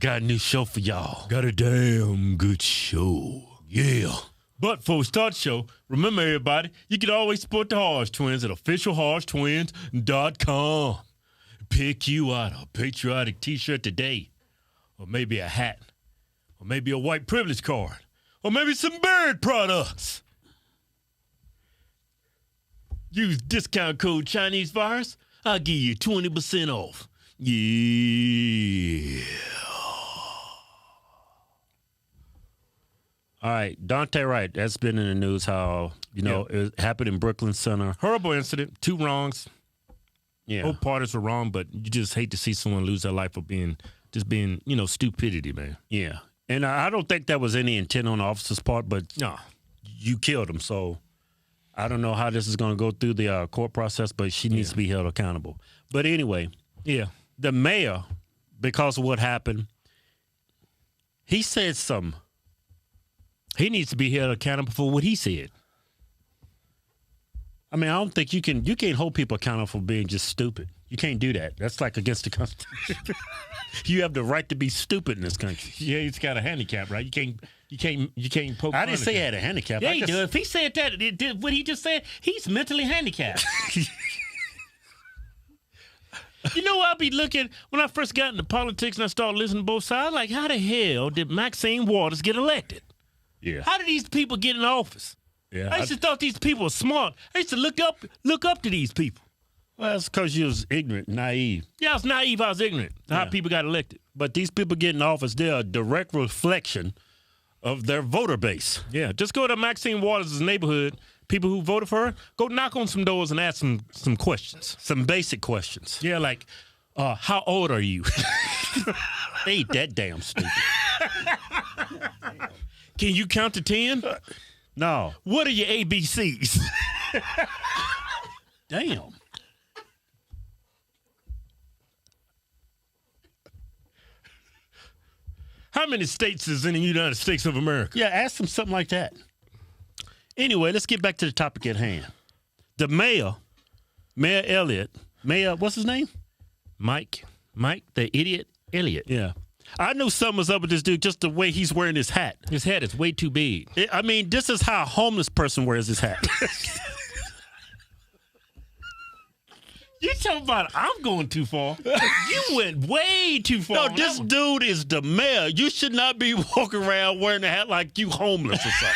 got a new show for y'all. Got a damn good show. Yeah. But before we start the show, remember everybody, you can always support the Hodgetwins at officialhodgetwins.com. Pick you out a patriotic t-shirt today. Or maybe a hat. Or maybe a white privilege card. Or maybe some bird products. Use discount code Chinese Virus. I'll give you 20% off. Yeah. All right, Dante Wright, that's been in the news how, it happened in Brooklyn Center. Horrible incident. 2 wrongs. Yeah. Both parties were wrong, but you just hate to see someone lose their life for being stupidity, man. Yeah. And I don't think that was any intent on the officer's part, but No. you killed him. So I don't know how this is going to go through the court process, but she needs to be held accountable. But anyway, Yeah. the mayor, because of what happened, he said something. He needs to be held accountable for what he said. I mean, I don't think you can't hold people accountable for being just stupid. You can't do that. That's like against the Constitution. You have the right to be stupid in this country. Yeah, he's got a handicap, right? You can't poke. I didn't say he had a handicap. Yeah, he did. If he said that, what he just said, he's mentally handicapped. You know, I'll be looking, when I first got into politics and I started listening to both sides, like, how the hell did Maxine Waters get elected? Yeah. How did these people get in office? Yeah. I used to thought these people were smart. I used to look up to these people. Well, that's because you was ignorant, naive. Yeah, I was naive. I was ignorant to how people got elected. But these people get in office, they're a direct reflection of their voter base. Yeah, just go to Maxine Waters' neighborhood. People who voted for her, go knock on some doors and ask some questions. Some basic questions. Yeah, like, how old are you? They ain't that damn stupid. Can you count to 10? No. What are your ABCs? Damn. How many states is in the United States of America? Yeah, ask them something like that. Anyway, let's get back to the topic at hand. The Mayor Elliott, what's his name? Mike, the idiot Elliott. Yeah. I knew something was up with this dude just the way he's wearing his hat. His head is way too big. I mean, this is how a homeless person wears his hat. You talking about I'm going too far? You went way too far. No, this dude is the mayor. You should not be walking around wearing a hat like you homeless or something.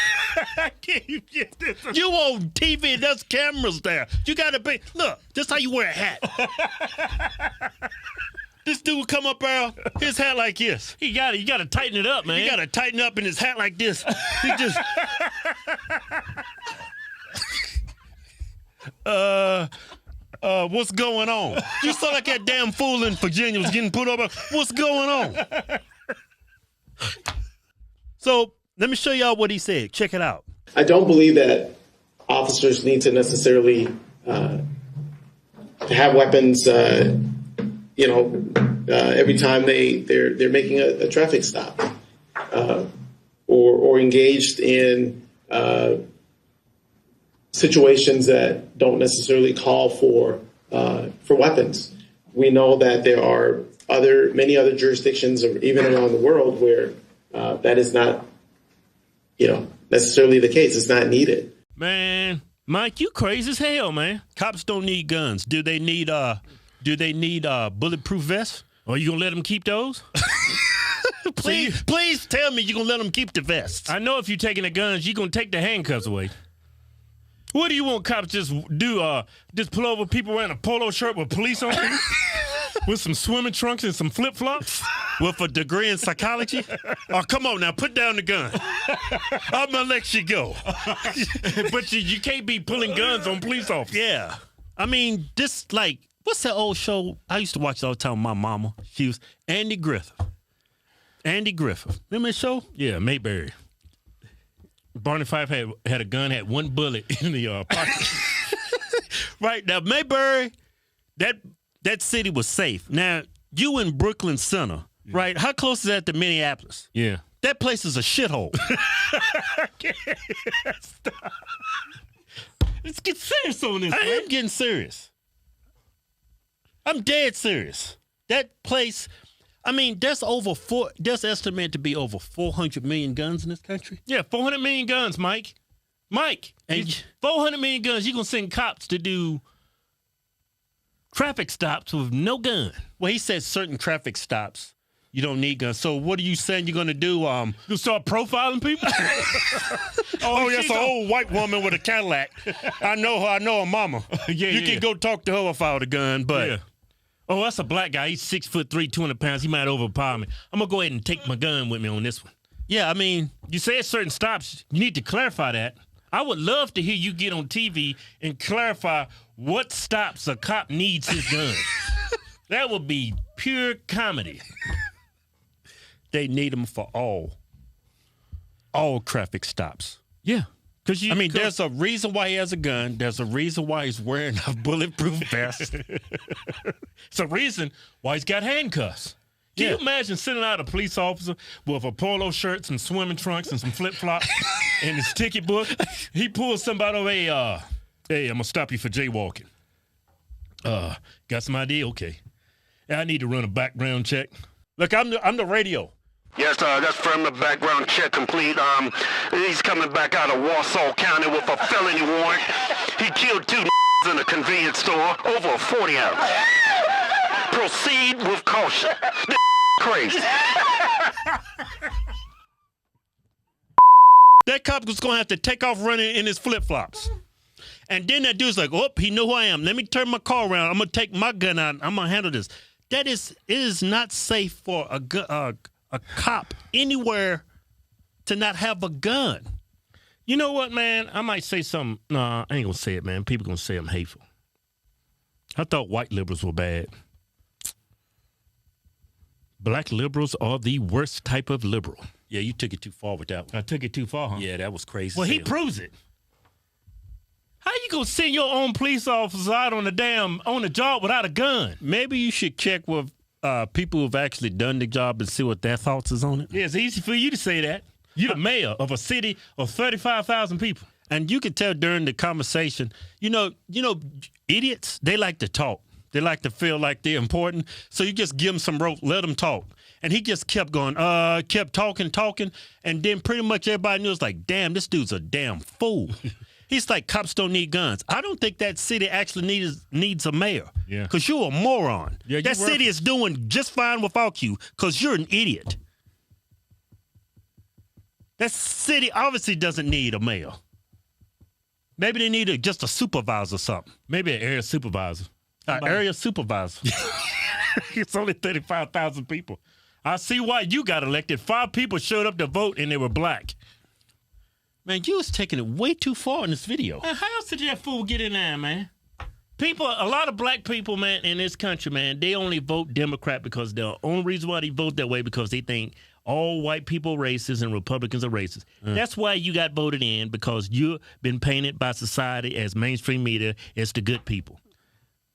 I can't get this. You on TV, there's cameras there. You got to be, look, this how you wear a hat. This dude would come up there, his hat like this. You got to tighten it up, man. You got to tighten up in his hat like this. He just... what's going on? You sound like that damn fool in Virginia was getting put over. What's going on? So let me show y'all what he said. Check it out. I don't believe that officers need to necessarily have weapons, every time they're making a traffic stop or engaged in situations that don't necessarily call for weapons. We know that there are many other jurisdictions, or even around the world, where that is not, necessarily the case. It's not needed. Man, Mike, you crazy as hell, man. Cops don't need guns. Do they need bulletproof vests? Are you gonna let them keep those? Please tell me you're gonna let them keep the vests. I know if you're taking the guns, you're gonna take the handcuffs away. What do you want cops just do? Just pull over people wearing a polo shirt with police on it? With some swimming trunks and some flip-flops? With a degree in psychology? Oh, come on now, put down the gun. I'm gonna let you go. But you can't be pulling guns on police officers. Yeah. I mean, what's that old show? I used to watch it all the time with my mama. She was Andy Griffith. Remember that show? Yeah, Mayberry. Barney Fife had a gun, had one bullet in the pocket. Right. Now, Mayberry, that city was safe. Now, you in Brooklyn Center, right? How close is that to Minneapolis? Yeah. That place is a shithole. Stop. Let's get serious on this, I man. am getting serious. I'm dead serious. That place, I mean, there's estimated to be over 400 million guns in this country. Yeah, 400 million guns, Mike. And 400 million guns. You're going to send cops to do traffic stops with no gun. Well, he said certain traffic stops, you don't need guns. So what are you saying you're going to do? You start profiling people? Oh, that's an old white woman with a Cadillac. I know her. I know her mama. You can go talk to her without a gun, but... Yeah. Oh, that's a black guy. He's 6'3", 200 pounds. He might overpower me. I'm going to go ahead and take my gun with me on this one. Yeah, I mean... You said certain stops. You need to clarify that. I would love to hear you get on TV and clarify what stops a cop needs his gun. That would be pure comedy. They need them for all traffic stops. Yeah. There's a reason why he has a gun. There's a reason why he's wearing a bulletproof vest. It's a reason why he's got handcuffs. Can you imagine sending out a police officer with a polo shirt, some swimming trunks, and some flip-flops and his ticket book? He pulls somebody over, hey, I'm going to stop you for jaywalking. Got some idea? Okay. I need to run a background check. Look, I'm the radio. Yes, that's from the background check complete. He's coming back out of Warsaw County with a felony warrant. He killed 2 in a convenience store over a 40 ounce. Proceed with caution. This crazy. That cop was going to have to take off running in his flip-flops. And then that dude's like, oh, he know who I am. Let me turn my car around. I'm going to take my gun out. I'm going to handle this. It is not safe for a cop anywhere to not have a gun. You know what, man? I might say something. No, I ain't going to say it, man. People going to say I'm hateful. I thought white liberals were bad. Black liberals are the worst type of liberal. Yeah, you took it too far with that one. I took it too far, huh? Yeah, that was crazy. Well, he proves it. How you gonna send your own police officer out on the job without a gun? Maybe you should check with people who've actually done the job and see what their thoughts is on it. Yeah, it's easy for you to say that. You're the mayor of a city of 35,000 people. And you could tell during the conversation, you know, idiots, they like to talk. They like to feel like they're important. So you just give them some rope, let them talk. And he just kept going, kept talking. And then pretty much everybody knew, it's like, damn, this dude's a damn fool. He's like, cops don't need guns. I don't think that city actually needs a mayor. Yeah. Because you're a moron. Yeah, that city is doing just fine without you because you're an idiot. That city obviously doesn't need a mayor. Maybe they need just a supervisor or something. Maybe an area supervisor. Area supervisor. It's only 35,000 people. I see why you got elected. 5 people showed up to vote and they were black. Man, you was taking it way too far in this video. Man, how else did that fool get in there, man? A lot of black people, man, in this country, man, they only vote Democrat because the only reason why they vote that way because they think all white people are racist and Republicans are racist. That's why you got voted in, because you've been painted by society as mainstream media as the good people.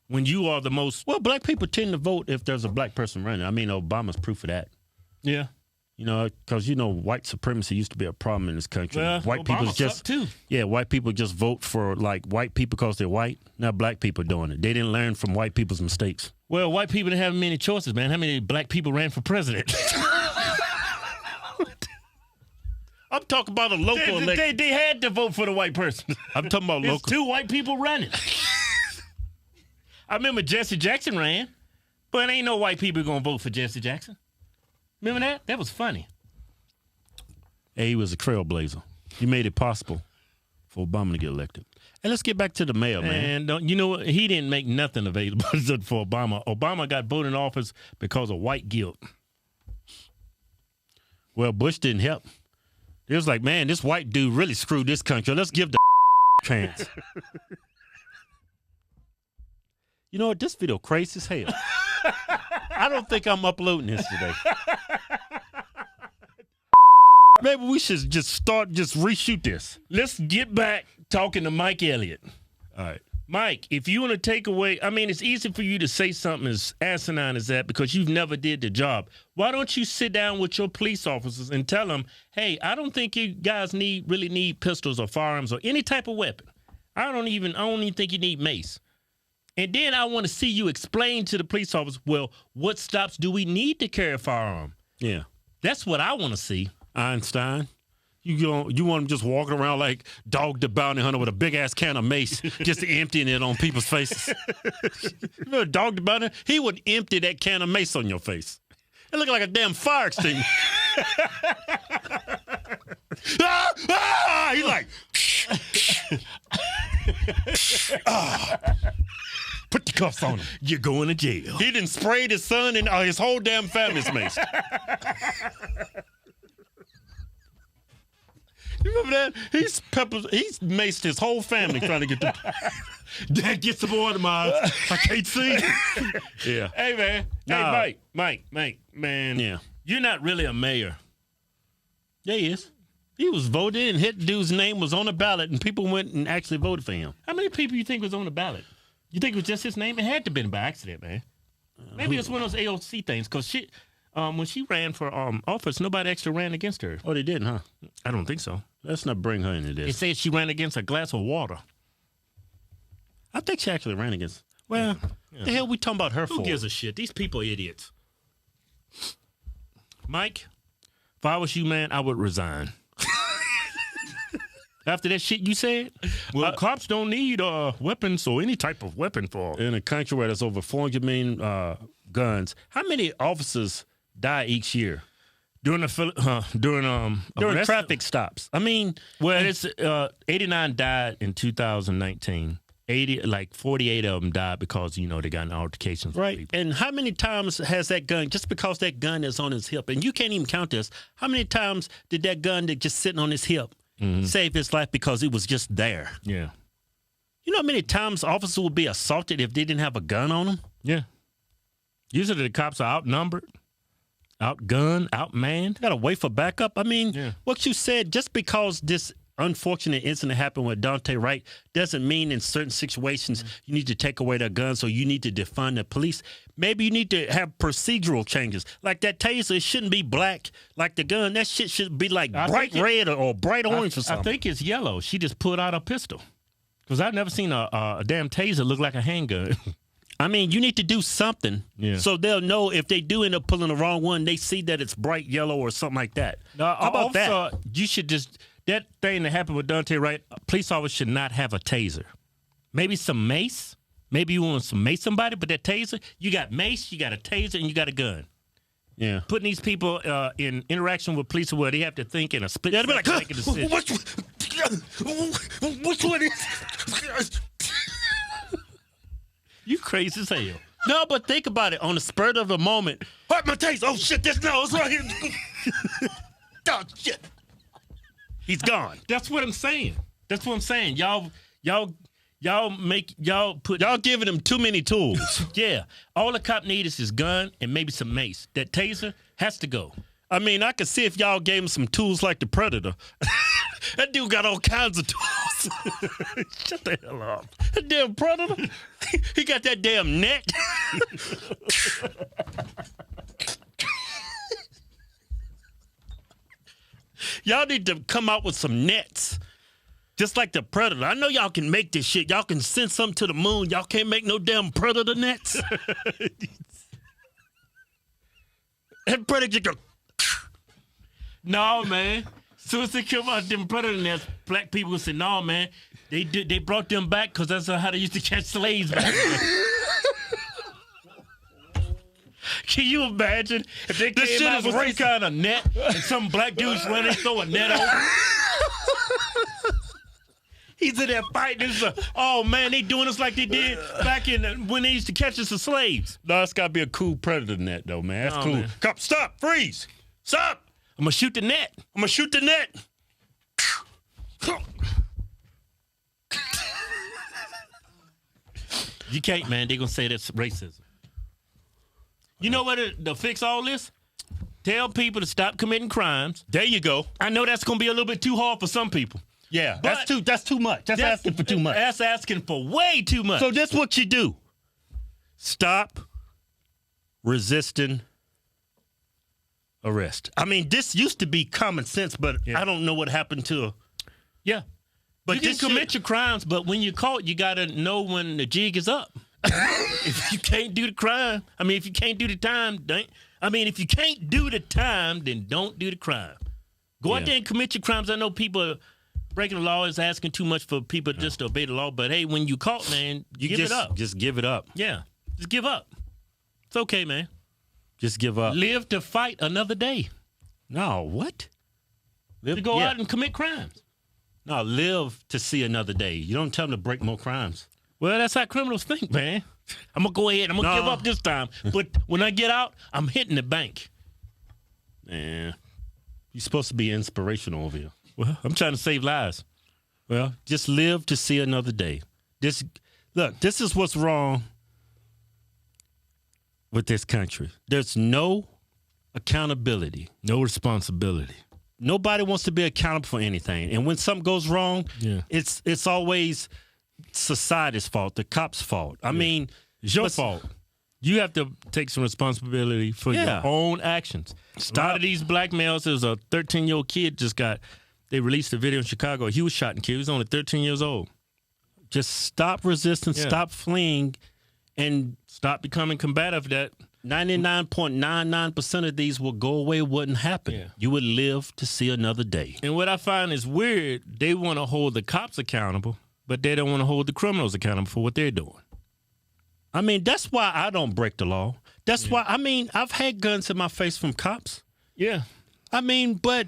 When you are the most... Well, black people tend to vote if there's a black person running. I mean, Obama's proof of that. Yeah. You know, because, white supremacy used to be a problem in this country. Well, white people just... too. Yeah, white people just vote for, white people because they're white. Now black people doing it. They didn't learn from white people's mistakes. Well, white people didn't have many choices, man. How many black people ran for president? I'm talking about a local election. They had to vote for the white person. I'm talking about local. 2 white people running. I remember Jesse Jackson ran, but ain't no white people gonna vote for Jesse Jackson. Remember that? That was funny. Hey, he was a trailblazer. He made it possible for Obama to get elected. And let's get back to the mayor, man. And you know what? He didn't make nothing available for Obama. Obama got voted in office because of white guilt. Well, Bush didn't help. It was like, man, this white dude really screwed this country. Let's give the chance. You know what? This video crazy as hell. I don't think I'm uploading this today. Maybe we should just reshoot this. Let's get back talking to Mike Elliott. All right. Mike, if you want to take away, it's easy for you to say something as asinine as that because you've never did the job. Why don't you sit down with your police officers and tell them, hey, I don't think you guys really need pistols or firearms or any type of weapon. I don't even think you need mace. And then I want to see you explain to the police officer, well, what stops do we need to carry a firearm? Yeah. That's what I want to see. Einstein. You want him just walking around like Dog the Bounty Hunter with a big-ass can of mace, just emptying it on people's faces. You know, Dog the Bounty Hunter, he would empty that can of mace on your face. It looked like a damn fire extinguisher. He's like, put the cuffs on him. You're going to jail. He done sprayed his son and his whole damn family's mace. You remember that? He's maced his whole family trying to get the. Dad, get some more of mine. I can't see. Yeah. Hey, man. Nah. Hey, Mike, man. Yeah. You're not really a mayor. Yeah, he is. He was voted in. Hit dude's name was on the ballot, and people went and actually voted for him. How many people you think was on the ballot? You think it was just his name? It had to have been by accident, man. Maybe it's one of those AOC things, because when she ran for office, nobody actually ran against her. Oh, they didn't, huh? I don't think so. Let's not bring her into It this. said she ran against a glass of water. I think she actually ran against. Well, the hell we talking about her Who for? gives a shit? These people are idiots. Mike, if I was you, man, I would resign. After that shit you said, well, cops don't need weapons or any type of weapon for. In a country where there's over 400 million guns, how many officers die each year During arrest? traffic stops? I mean, Well, it's 89 died in 2019. 48 of them died because they got in altercations. right. With people. And how many times has that gun, just because that gun is on his hip, and you can't even count this, how many times did that gun that just sitting on his hip save his life because it was just there? Yeah, You know how many times officers would be assaulted if they didn't have a gun on them? yeah. Usually the cops are outnumbered, outgunned, outmanned. Got to wait for backup. I mean, Yeah. what you said, just because this unfortunate incident happened with Dante Wright doesn't mean in certain situations you need to take away their guns, or you need to defund the police. Maybe you need to have procedural changes. Like that taser, it shouldn't be black like the gun. That shit should be like bright red or bright orange or I something. think it's yellow. She just pulled out a pistol. Because I've never seen a damn taser look like a handgun. I mean, you need to do something so they'll know if they do end up pulling the wrong one, they see that it's bright yellow or something like that. How about that? You should just, that thing that happened with Dante Wright, a police officer should not have a taser. Maybe some mace. Maybe you want to mace somebody, but that taser, you got mace, you got a taser, and you got a gun. Yeah. Putting these people in interaction with police where they have to think in a split They'll be like, make a decision. which one is? You crazy as hell. No, but think about it. On the spur of the moment, hurt my taste. Oh shit, it's right here. Oh shit, he's gone. That's what I'm saying. Y'all giving him too many tools. Yeah. All the cop need is his gun and maybe some mace. That taser has to go. I mean, I could see if y'all gave him some tools like the Predator. That dude got all kinds of tools. Shut the hell up. That damn Predator. He got that damn net. Y'all need to come out with some nets. Just like the Predator. I know y'all can make this shit. Y'all can send something to the moon. Y'all can't make no damn Predator nets. That Predator go. No, man. Soon as they come out them Predator nets, black people will say, no, man. They brought them back because that's how they used to catch slaves back then. Can you imagine if they came out with some kind of net and some black dudes running, throw a net over? He's in there fighting. Oh, man, they doing us like they did back in when they used to catch us as slaves. No, it's got to be a cool Predator net, though, man. That's Oh, cool. man. Cop, stop, freeze, stop. I'm going to shoot the net. I'm going to shoot the net. You can't, man. They're going to say that's racism. You know what to fix all this? Tell people to stop committing crimes. There you go. I know that's going to be a little bit too hard for some people. Yeah, But- that's too much. That's asking for too much. That's asking for way too much. So this what you do. Stop resisting arrest. I mean, this used to be common sense, but I don't know what happened to. Yeah. But You can this commit your crimes, but when you're caught, you got to know when the jig is up. If you can't do the crime, if you can't do the time, if you can't do the time, then don't do the crime. Go out there and commit your crimes. I know people breaking the law is asking too much for people just to obey the law, but hey, when you caught, man, you give it up. Just give it up. Yeah, just give up. It's okay, man. Just give up. Live to fight another day. No, what? To go out and commit crimes. No, live to see another day. You don't tell them to break more crimes. Well, that's how criminals think, man. I'm going to go ahead. I'm going to give up this time. But when I get out, I'm hitting the bank. Man, you're supposed to be inspirational over here. Well, I'm trying to save lives. Well, just live to see another day. This is what's wrong with this country. There's no accountability. No responsibility. Nobody wants to be accountable for anything. And when something goes wrong, it's always society's fault, the cops' fault. I mean, it's your fault. You have to take some responsibility for your own actions. A lot of these black males, there's a 13-year-old kid they released a video in Chicago. He was shot and killed. He was only 13 years old. Just stop resisting, stop fleeing, and stop becoming combative. That 99.99% of these will go away, wouldn't happen. Yeah. You would live to see another day. And what I find is weird, they want to hold the cops accountable, but they don't want to hold the criminals accountable for what they're doing. I mean, that's why I don't break the law. That's why, I've had guns in my face from cops. Yeah. But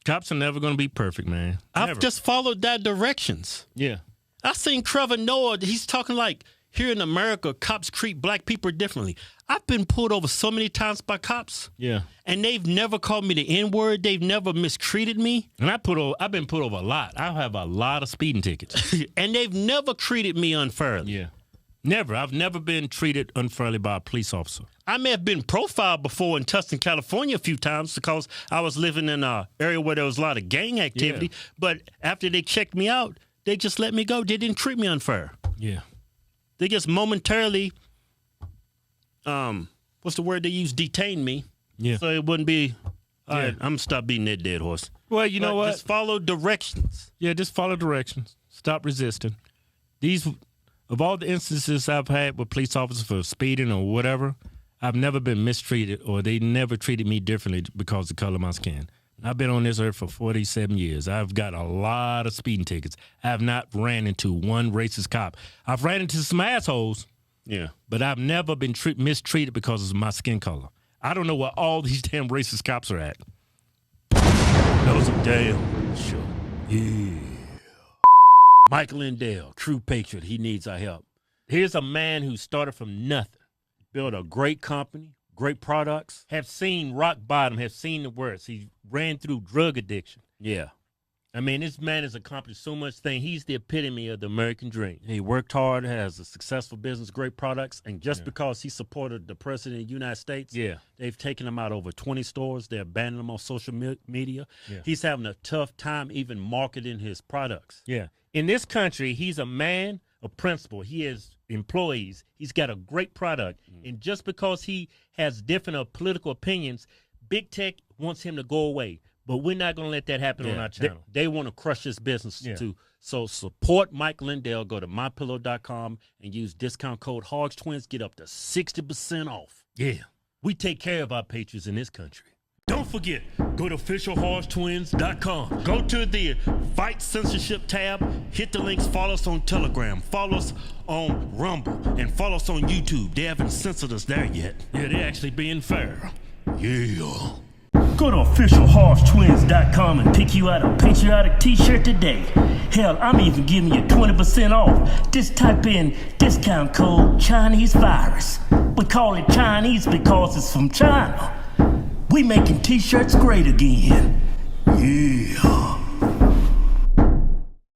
cops are never going to be perfect, man. I've just followed their directions. Yeah. I seen Trevor Noah, he's talking like, here in America, cops treat black people differently. I've been pulled over so many times by cops. Yeah. And they've never called me the N-word. They've never mistreated me. And I've been pulled over a lot. I have a lot of speeding tickets. And they've never treated me unfairly. Yeah. Never. I've never been treated unfairly by a police officer. I may have been profiled before in Tustin, California a few times because I was living in an area where there was a lot of gang activity. Yeah. But after they checked me out, they just let me go. They didn't treat me unfair. Yeah. They just momentarily, what's the word they use? Detain me. Yeah. So it wouldn't be, all right, I'm going to stop beating that dead horse. Well, you know what? Just follow directions. Yeah, just follow directions. Stop resisting. Of all the instances I've had with police officers for speeding or whatever, I've never been mistreated or they never treated me differently because of the color of my skin. I've been on this earth for 47 years. I've got a lot of speeding tickets. I have not ran into one racist cop. I've ran into some assholes, but I've never been mistreated because of my skin color. I don't know where all these damn racist cops are at. That was a damn show. Yeah. Mike Lindell, true patriot. He needs our help. Here's a man who started from nothing, built a great company, great products. Have seen rock bottom, have seen the worst. He ran through drug addiction. Yeah. This man has accomplished so much things. He's the epitome of the American dream. He worked hard, has a successful business, great products, and just because he supported the president of the United States, they've taken him out over 20 stores. They're banning him on social media. Yeah. He's having a tough time even marketing his products. Yeah. In this country, he's a man of principle. He has employees. He's got a great product. And just because he has different political opinions, big tech wants him to go away. But we're not going to let that happen on our channel. They want to crush this business too. So support Mike Lindell. Go to mypillow.com and use discount code Hodgetwins. Get up to 60% off. Yeah. We take care of our patriots in this country. Don't forget, go to officialhodgetwins.com. Go to the Fight Censorship tab. Hit the links. Follow us on Telegram. Follow us on Rumble. And follow us on YouTube. They haven't censored us there yet. Yeah, they're actually being fair. Yeah. Go to officialhodgetwins.com and pick you out a patriotic t-shirt today. Hell, I'm even giving you 20% off. Just type in discount code Chinese Virus. We call it Chinese because it's from China. We making t-shirts great again. Yeah.